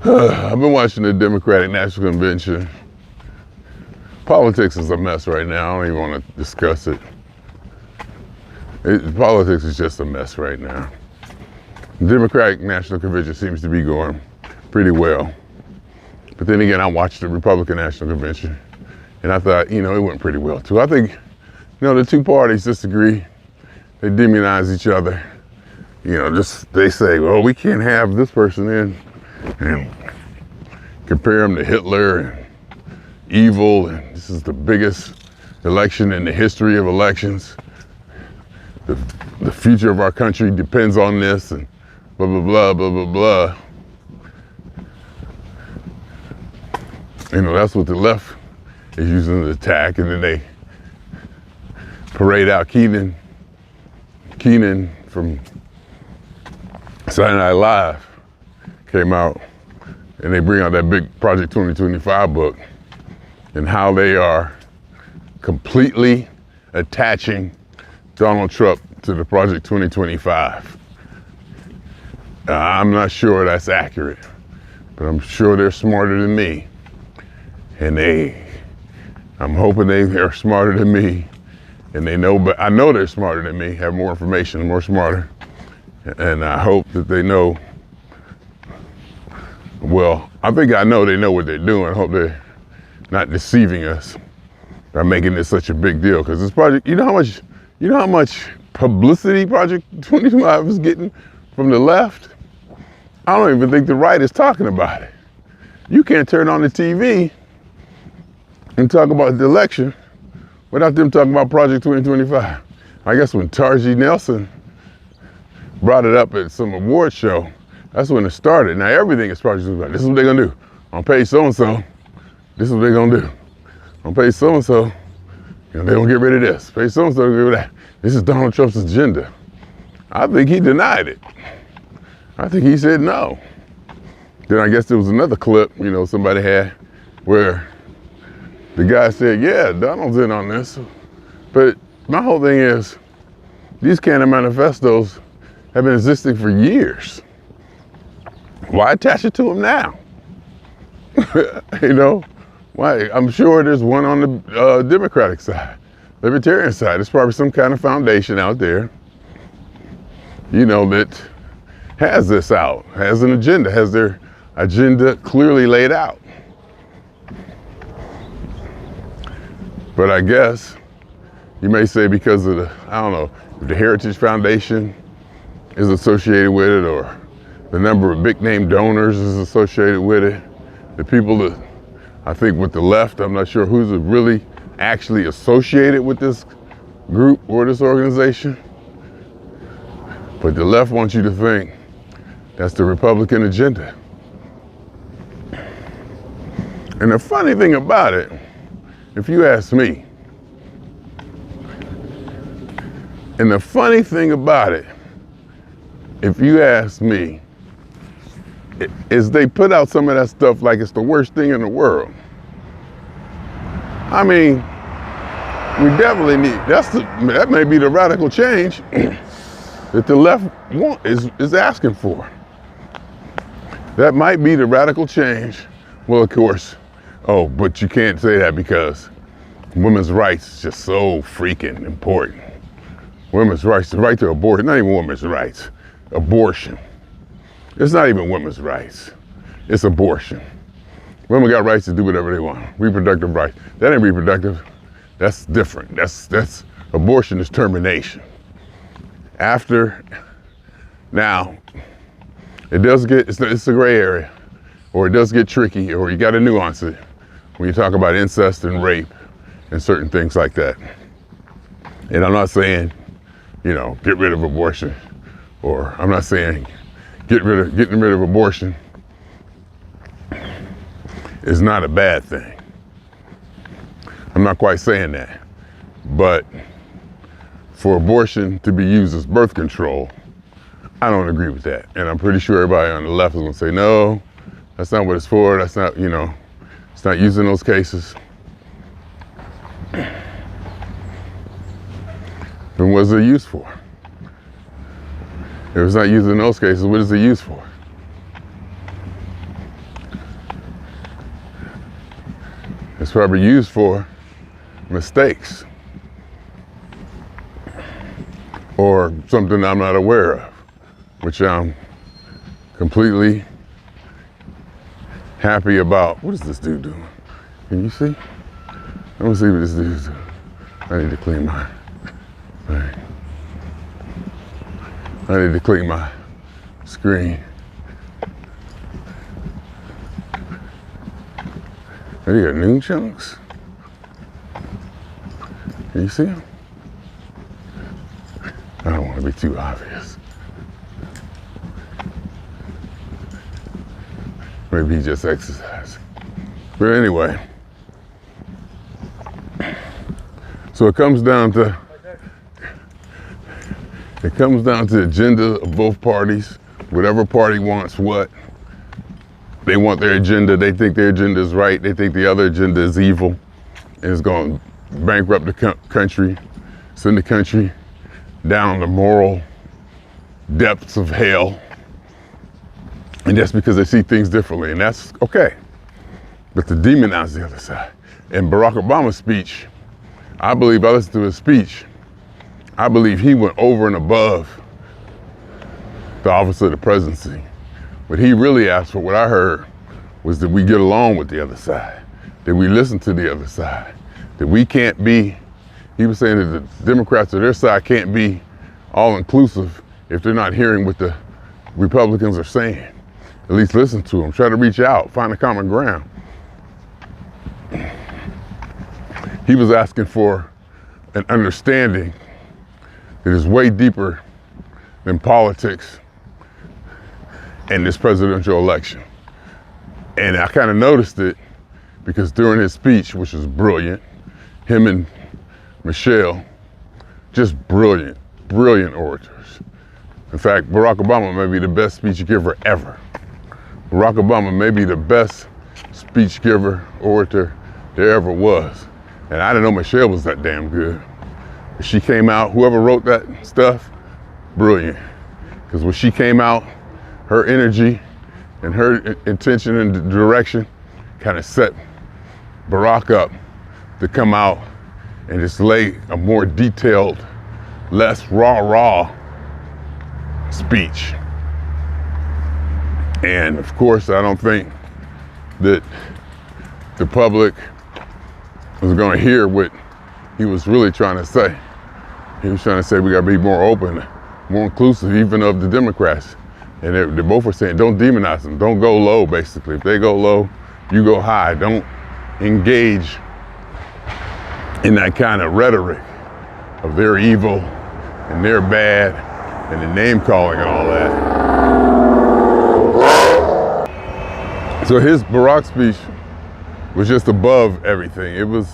I've been watching the Democratic National Convention. Politics is a mess right now. I don't even want to discuss it. Politics is just a mess right now. The Democratic National Convention seems to be going pretty well. But then again, I watched the Republican National Convention, and I thought, it went pretty well too. I think, the two parties disagree. They demonize each other. They say, well, we can't have this person in and compare them to Hitler and evil, and this is the biggest election in the history of elections. The future of our country depends on this, and blah, blah, blah, blah, blah, blah. That's what the left is using to attack, and then they parade out Keenan from Saturday Night Live came out, and they bring out that big Project 2025 book and how they are completely attaching Donald Trump to the Project 2025. I'm not sure that's accurate, but I'm sure they're smarter than me. And I'm hoping they are smarter than me, and they know, but I know they're smarter than me, have more information, more smarter. And I hope that they know, well, I think I know they know what they're doing. I hope they're not deceiving us by making this such a big deal. Because this project, you know how much publicity Project 2025 is getting from the left? I don't even think the right is talking about it. You can't turn on the TV and talk about the election without them talking about Project 2025. I guess when Tarji Nelson brought it up at some award show, that's when it started. Now everything is Project 2025. This is what they're gonna do. On page so-and-so, this is what they're gonna do. On page so-and-so, they're gonna get rid of this. Page so-and-so, they're gonna get rid of that. This is Donald Trump's agenda. I think he denied it. I think he said no. Then I guess there was another clip, somebody had where the guy said, yeah, Donald's in on this. But my whole thing is, these kind of manifestos have been existing for years. Why attach it to him now? Why? I'm sure there's one on the Democratic side, Libertarian side. There's probably some kind of foundation out there, that has this out, has an agenda, has their agenda clearly laid out. But I guess you may say because of if the Heritage Foundation is associated with it, or the number of big name donors is associated with it, the people that I think with the left, I'm not sure who's really actually associated with this group or this organization, but the left wants you to think that's the Republican agenda. And the funny thing about it, if you ask me, is they put out some of that stuff like it's the worst thing in the world. I mean, we definitely need, that may be the radical change that the left is asking for. That might be the radical change. Well, of course, but you can't say that because women's rights is just so freaking important. Women's rights, the right to abortion, not even women's rights, abortion. It's not even women's rights, it's abortion. Women got rights to do whatever they want. Reproductive rights, that ain't reproductive, that's different. That's abortion is termination. Now, it does get, it's a gray area, or it does get tricky, or you gotta nuance it when you talk about incest and rape and certain things like that. And I'm not saying, get rid of abortion, or I'm not saying getting rid of abortion is not a bad thing. I'm not quite saying that. But for abortion to be used as birth control, I don't agree with that. And I'm pretty sure everybody on the left is gonna say, no, that's not what it's for. That's not, it's not used in those cases. Then what's it used for? If it's not used in those cases, what is it used for? It's probably used for mistakes or something I'm not aware of, which I'm completely happy about. What is this dude doing? Can you see? Let me see what this dude's doing. I need to clean my, right. I need to clean my screen. Are you got noon chunks? Can you see him? I don't want to be too obvious. Maybe he just exercised. But anyway, so it comes down to the agenda of both parties. Whatever party wants what. They want their agenda. They think their agenda is right. They think the other agenda is evil and it's going to bankrupt the country, send the country down the moral depths of hell. And that's because they see things differently, and that's okay. But to demonize the other side. In Barack Obama's speech, I listened to his speech, I believe he went over and above the office of the presidency. What he really asked for, what I heard, was that we get along with the other side, that we listen to the other side, that we can't be, he was saying that the Democrats or their side can't be all inclusive if they're not hearing what the Republicans are saying. At least listen to them, try to reach out, find a common ground. He was asking for an understanding that is way deeper than politics and this presidential election. And I kind of noticed it because during his speech, which was brilliant, him and Michelle, just brilliant orators. In fact, Barack Obama may be the best speech giver ever. Barack Obama may be the best speech giver, orator there ever was. And I didn't know Michelle was that damn good. She came out, whoever wrote that stuff, brilliant. Because when she came out, her energy and her intention and direction kind of set Barack up to come out and just lay a more detailed, less raw speech. And of course, I don't think that the public was going to hear what he was really trying to say. He was trying to say we got to be more open, more inclusive, even of the Democrats. And they both were saying, don't demonize them, don't go low, basically. If they go low, you go high. Don't engage in that kind of rhetoric of they're evil and they're bad and the name calling and all that. So his Barack speech was just above everything. It was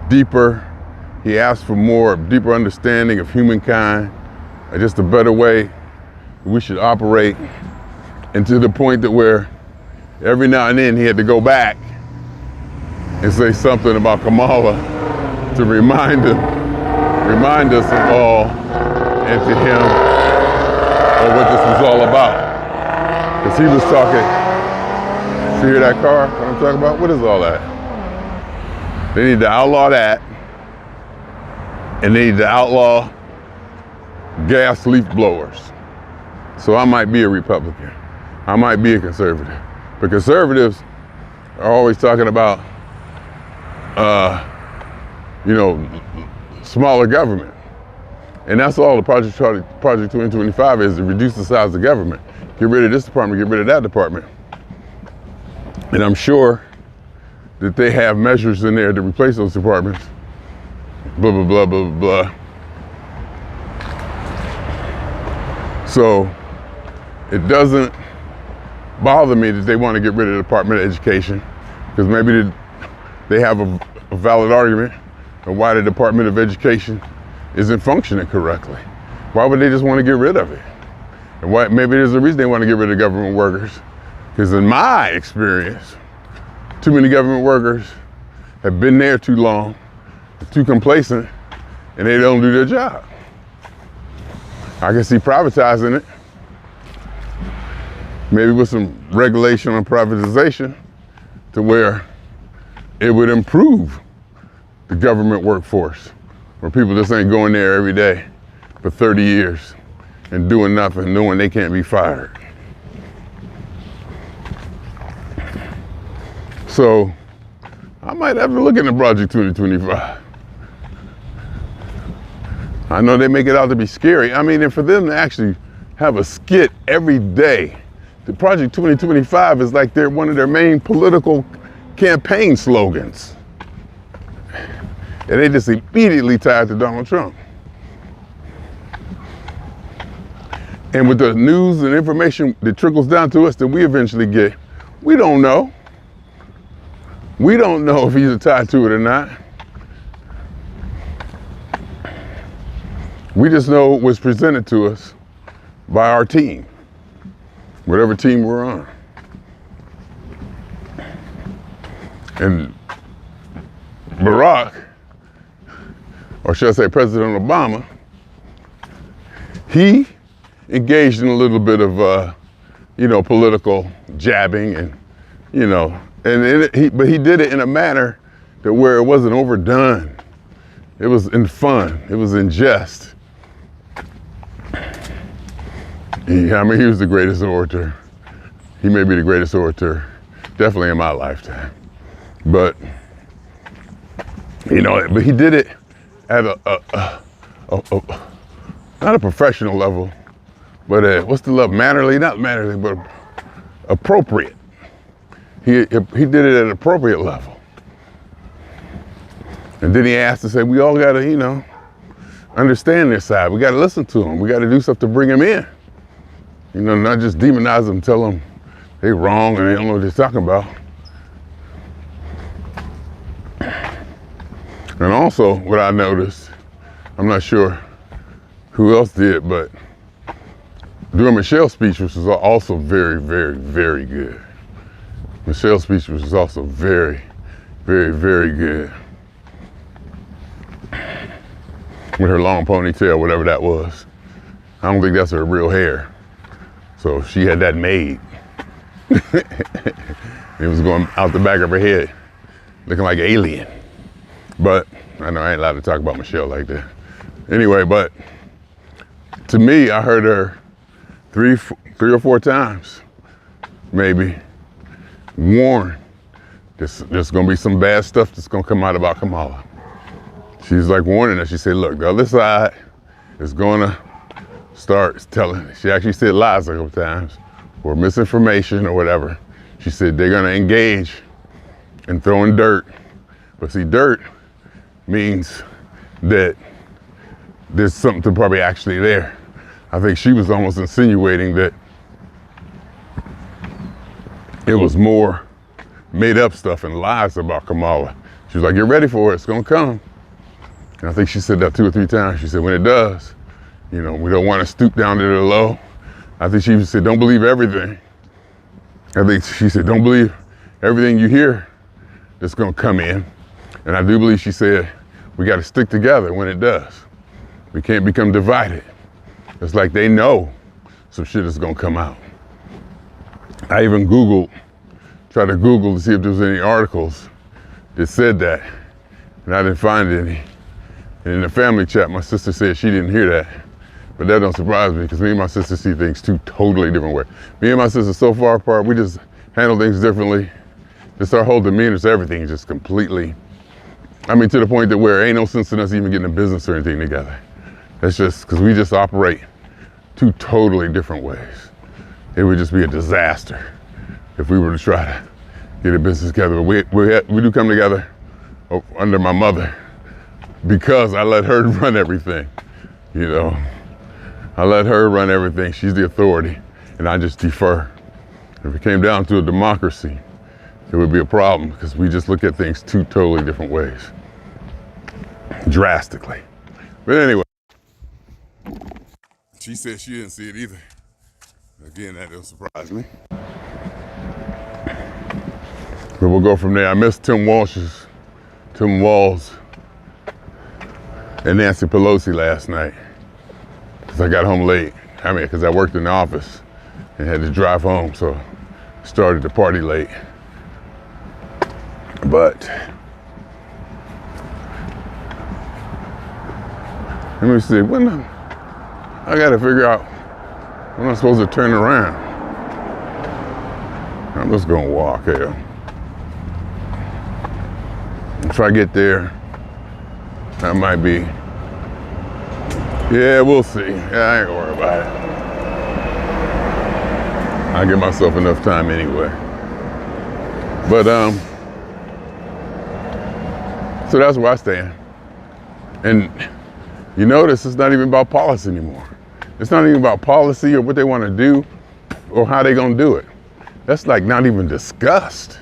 deeper. He asked for more, deeper understanding of humankind, just a better way we should operate, and to the point that where every now and then he had to go back and say something about Kamala to remind us of all and to him of what this was all about. Because he was talking, see hear that car, what I'm talking about? What is all that? They need to outlaw that, and they need to outlaw gas leaf blowers. So I might be a Republican. I might be a conservative. But conservatives are always talking about, smaller government. And that's all the Project 2025 is, to reduce the size of government. Get rid of this department, get rid of that department. And I'm sure that they have measures in there to replace those departments. Blah, blah, blah, blah, blah. So it doesn't bother me that they want to get rid of the Department of Education, because maybe they have a valid argument of why the Department of Education isn't functioning correctly. Why would they just want to get rid of it? And why, maybe there's a reason they want to get rid of government workers, because in my experience, too many government workers have been there too long, too complacent, and they don't do their job. I can see privatizing it, maybe with some regulation on privatization, to where it would improve the government workforce, where people just ain't going there every day for 30 years and doing nothing, knowing they can't be fired. So I might have to look into Project 2025. I know they make it out to be scary. I mean, and for them to actually have a skit every day, the Project 2025 is like one of their main political campaign slogans. And they just immediately tied to Donald Trump. And with the news and information that trickles down to us that we eventually get, we don't know. We don't know if he's tied to it or not. We just know it was presented to us by our team, whatever team we're on. And Barack, or should I say President Obama, he engaged in a little bit of, political jabbing and, but he did it in a manner that where it wasn't overdone. It was in fun. It was in jest. He was the greatest orator. He may be the greatest orator, definitely in my lifetime. But, but he did it at not a professional level, but not mannerly, but appropriate. He did it at an appropriate level. And then he asked to say, we all gotta, understand their side. We gotta listen to them. We gotta do stuff to bring them in. Not just demonize them, tell them they're wrong and they don't know what they're talking about. And also, what I noticed, I'm not sure who else did, but during Michelle's speech, which was also very, very, very good. Michelle's speech was also very, very, very good. With her long ponytail, whatever that was. I don't think that's her real hair. So she had that made. It was going out the back of her head, looking like an alien. But I know I ain't allowed to talk about Michelle like that. Anyway, but to me, I heard her three or four times, maybe, warn there's gonna be some bad stuff that's gonna come out about Kamala. She's like warning us. She said, look, the other side is gonna start telling, she actually said lies a couple times, or misinformation or whatever. She said they're gonna engage in throwing dirt. But see, dirt means that there's something probably actually there. I think she was almost insinuating that it was more made up stuff and lies about Kamala. She was like, get ready for it, it's gonna come. And I think she said that 2 or 3 times. She said, when it does, we don't wanna stoop down to the low. I think she said, don't believe everything. I think she said, don't believe everything you hear that's gonna come in. And I do believe she said, we gotta stick together when it does. We can't become divided. It's like they know some shit is gonna come out. I even tried to Google to see if there was any articles that said that, and I didn't find any. And in the family chat, my sister said she didn't hear that, but that don't surprise me because me and my sister see things 2 totally different ways. Me and my sister so far apart, we just handle things differently. Just our whole demeanor to everything is just completely, to the point that where ain't no sense in us even getting a business or anything together. That's just because we just operate 2 totally different ways. It would just be a disaster if we were to try to get a business together. But we do come together under my mother because I let her run everything, I let her run everything. She's the authority, and I just defer. If it came down to a democracy, it would be a problem because we just look at things 2 totally different ways, drastically. But anyway, she said she didn't see it either. Again, that don't surprise me. But we'll go from there. I missed Tim Walz and Nancy Pelosi last night because I got home late. Because I worked in the office and had to drive home, so I started the party late. But let me see, I gotta figure out when I'm supposed to turn around. I'm just gonna walk here. If I get there, that might be, yeah, we'll see. Yeah, I ain't gonna worry about it. I give myself enough time anyway. But so that's where I stand. And you notice it's not even about policy anymore. It's not even about policy or what they want to do or how they're gonna do it. That's like not even discussed.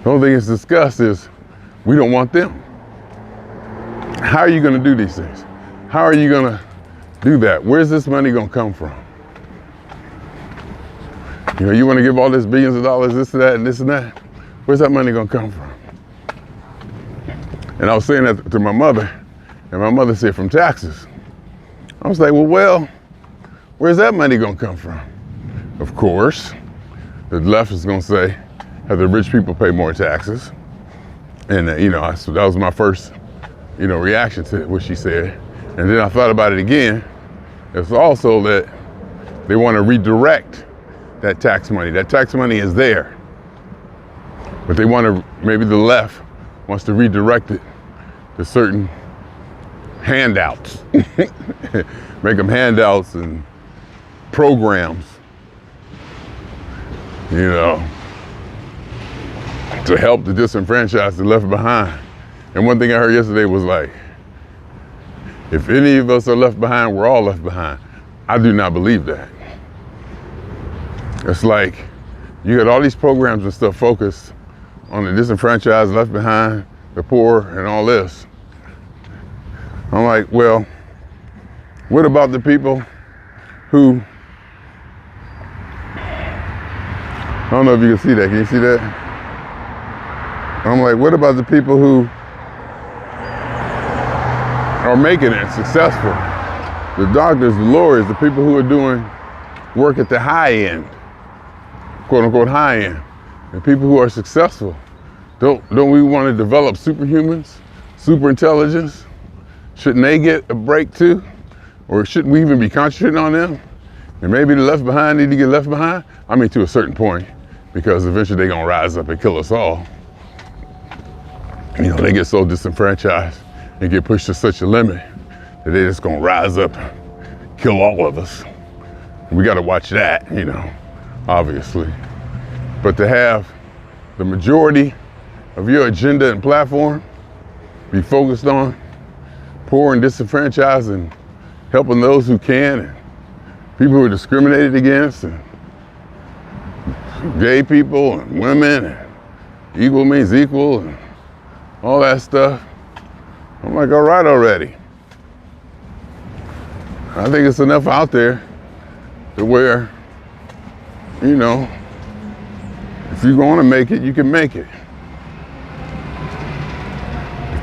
The only thing that's discussed is we don't want them. How are you gonna do these things? How are you gonna do that? Where's this money gonna come from? You know, you wanna give all this billions of dollars, this and that and this and that. Where's that money gonna come from? And I was saying that to my mother, and my mother said, from taxes. I was like, well, where's that money gonna come from? Of course, the left is gonna say, have the rich people pay more taxes? And so that was my first, reaction to what she said. And then I thought about it again. It's also that they want to redirect that tax money. That tax money is there, but they want to, maybe the left wants to redirect it to certain handouts. Make them handouts and programs, to help the disenfranchised, the left behind. And one thing I heard yesterday was like, if any of us are left behind, we're all left behind. I do not believe that. It's like you got all these programs and stuff focused on the disenfranchised, left behind, the poor, and all this. I'm like, well, what about the people who, I don't know if you can see that. Can you see that? I'm like, what about the people who are making it successful? The doctors, the lawyers, the people who are doing work at the high end, quote unquote high end, the people who are successful. Don't we want to develop superhumans, super intelligence? Shouldn't they get a break too? Or shouldn't we even be concentrating on them? And maybe the left behind need to get left behind? I mean, to a certain point, because eventually they're gonna rise up and kill us all. They get so disenfranchised and get pushed to such a limit that they're just gonna rise up, kill all of us. We gotta watch that, obviously. But to have the majority of your agenda and platform be focused on poor and disenfranchised and helping those who can, and people who are discriminated against, and gay people and women, and equal means equal, and all that stuff. I'm like, all right already. I think it's enough out there to where, if you want to make it, you can make it.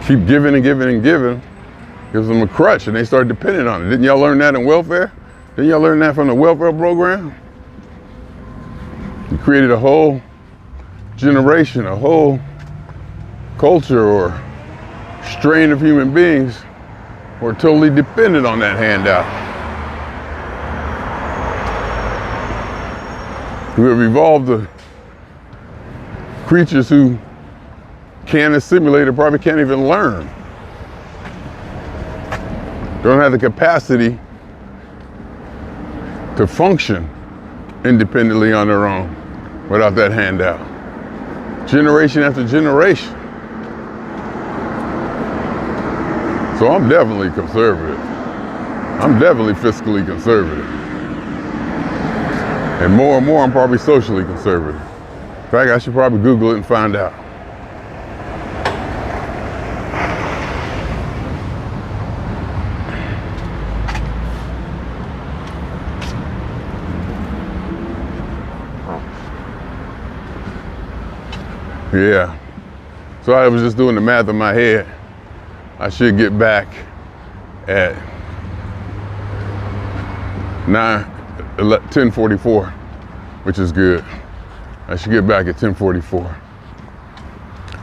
Keep giving and giving and giving gives them a crutch, and they start depending on it. Didn't y'all learn that in welfare? Didn't y'all learn that from the welfare program? You created a whole generation, a whole culture or strain of human beings who are totally dependent on that handout. We have evolved to creatures who can't assimilate or probably can't even learn. Don't have the capacity to function independently on their own without that handout. Generation after generation. So I'm definitely conservative. I'm definitely fiscally conservative. And more I'm probably socially conservative. In fact, I should probably Google it and find out. Yeah. So I was just doing the math in my head. I should get back at 10:44, which is good. I should get back at 10:44.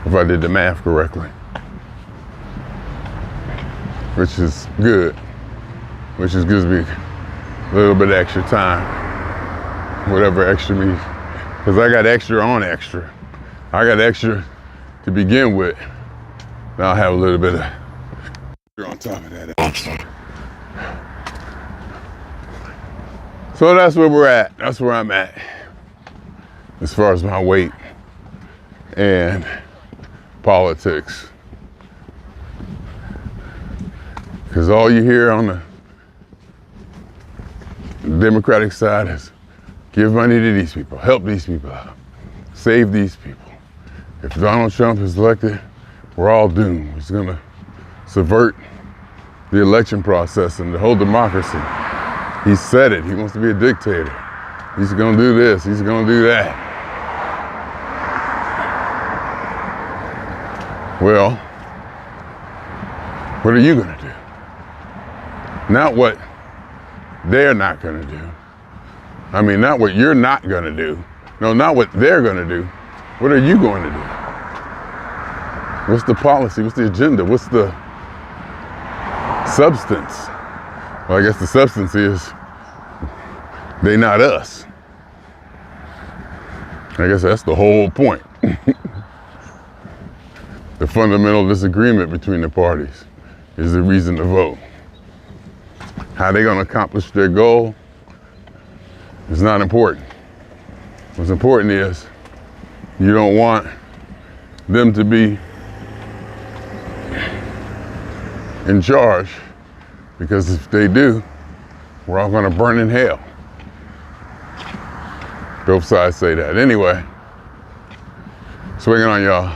if I did the math correctly, which is good, which is gives me a little bit of extra time, whatever extra means, because I got extra on extra. I got extra to begin with. Now I'll have a little bit of extra on top of that extra. So that's where we're at. That's where I'm at as far as my weight and politics. Because all you hear on the Democratic side is give money to these people, help these people out, save these people. If Donald Trump is elected, we're all doomed. He's gonna subvert the election process and the whole democracy. He said it, he wants to be a dictator. He's gonna do this, he's gonna do that. Well, what are you gonna do? Not what they're not gonna do. I mean, not what you're not gonna do. No, not what they're gonna do. What are you going to do? What's the policy? What's the agenda? What's the substance? Well, I guess the substance is they not us. I guess that's the whole point. The fundamental disagreement between the parties is the reason to vote. How they gonna accomplish their goal is not important. What's important is you don't want them to be in charge, because if they do, we're all gonna burn in hell. Both sides say that. Anyway, swinging on y'all.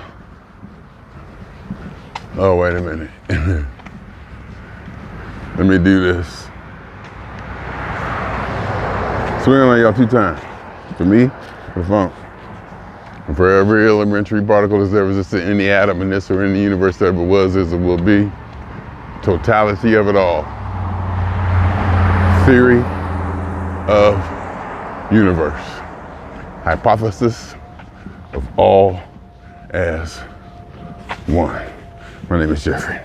Oh, wait a minute. Let me do this. Swinging on y'all 2 times. For me, for funk. And for every elementary particle that's ever existed in the atom in this or in the universe that ever was, is, or will be. Totality of it all. Theory of universe. Hypothesis of all as one. My name is Jeffrey.